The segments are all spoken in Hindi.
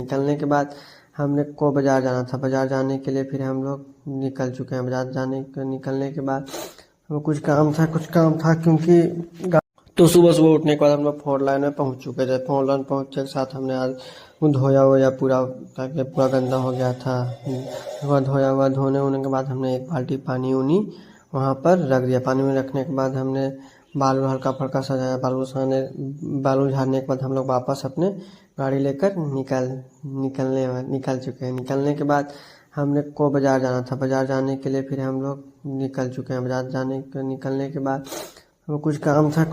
निकलने के बाद हमने को बाज़ार जाना था। बाज़ार जाने के लिए फिर हम लोग निकल चुके हैं। निकलने के बाद हमें कुछ काम था क्योंकि तो सुबह उठने के बाद हम लोग 4 लाइन में पहुंच चुके थे। 4 लाइन पहुंचने के साथ हमने आज धोया हुआ पूरा, ताकि पूरा गंदा हो गया था। धोया हुआ धोने के बाद हमने एक बाल्टी पानी वहाँ पर रख दिया। पानी में रखने के बाद हमने बालू हल्का फुल्का सजाया। बालू झाड़ने के बाद हम लोग वापस अपने गाड़ी लेकर निकल चुके हैं। निकलने के बाद हमने को बाज़ार जाना था। बाज़ार जाने के लिए फिर हम लोग निकल चुके हैं। निकलने के बाद हमें कुछ काम था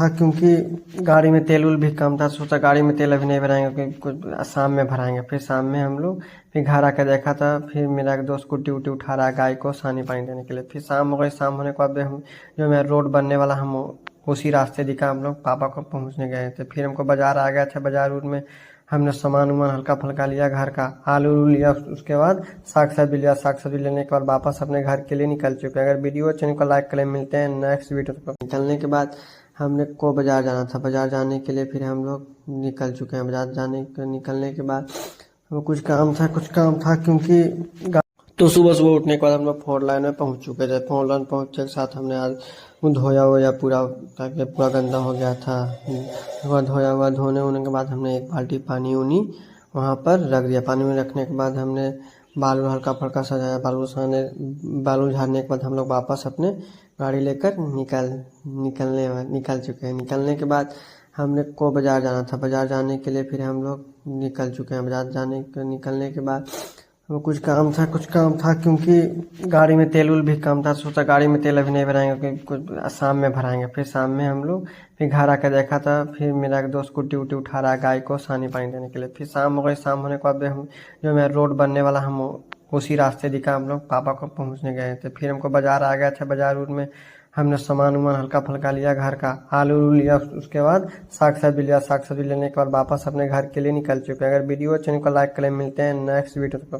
क्योंकि गाड़ी में तेल भी कम था। सोचा गाड़ी में तेल अभी नहीं भराएंगे, क्योंकि कुछ शाम में भराएंगे। फिर शाम में हम लोग फिर घर आकर देखा था। फिर मेरा एक दोस्त कुट्टी उट्टी उठा रहा है गाय को सानी पानी देने के लिए। फिर शाम हो गई। शाम होने के बाद हम जो मेरा रोड बनने वाला, हम उसी रास्ते दिखा हम लोग पापा को पहुँचने गए थे। फिर हमको बाज़ार आ गया था। बाज़ार में हमने सामान हल्का फुल्का लिया घर का, आलू लिया। उसके बाद साग सब्जी लिया। साग सब्जी लेने के बाद वापस अपने घर के लिए निकल चुके हैं। अगर वीडियो चैनल को लाइक करें। मिलते हैं नेक्स्ट वीडियो पर। निकलने के बाद हमने को बाज़ार जाना था। बाज़ार जाने के लिए फिर हम लोग निकल चुके हैं। निकलने के बाद हमें कुछ काम था क्योंकि तो सुबह उठने के बाद हम लोग 4 लाइन में पहुंच चुके थे। 4 लाइन पहुंचने के साथ हमने आज धोया हुआ पूरा, ताकि पूरा गंदा हो गया था। धोया हुआ धोने के बाद हमने एक बाल्टी पानी वहाँ पर रख दिया। पानी में रखने के बाद हमने बालू हल्का फुल्का सजाया। बालू झाड़ने के बाद हम लोग वापस अपने गाड़ी लेकर निकल चुके हैं। निकलने के बाद हमने को बाज़ार जाना था। बाज़ार जाने के लिए फिर हम लोग निकल चुके हैं। निकलने के बाद हमें कुछ काम था क्योंकि गाड़ी में तेल भी कम था। सोचा गाड़ी में तेल अभी नहीं भराएंगे, क्योंकि कुछ शाम में भराएंगे। फिर शाम में हम लोग फिर घर आकर देखा था। फिर मेरा एक दोस्त कुट्टी उट्टी उठा रहा है गाय को सानी पानी देने के लिए। फिर शाम हो गई। शाम होने के बाद हम जो मेरा रोड बनने वाला, हम उसी रास्ते दिखा हम लोग पापा को पहुँचने गए थे। फिर हमको बाज़ार आ गया था। बाज़ार में हमने सामान हल्का फुल्का लिया घर का, आलू लिया। उसके बाद साग सब्जी लिया। साग सब्जी लेने के बाद वापस अपने घर के लिए निकल चुके हैं। अगर वीडियो चैनल को लाइक करें। मिलते हैं नेक्स्ट वीडियो पर।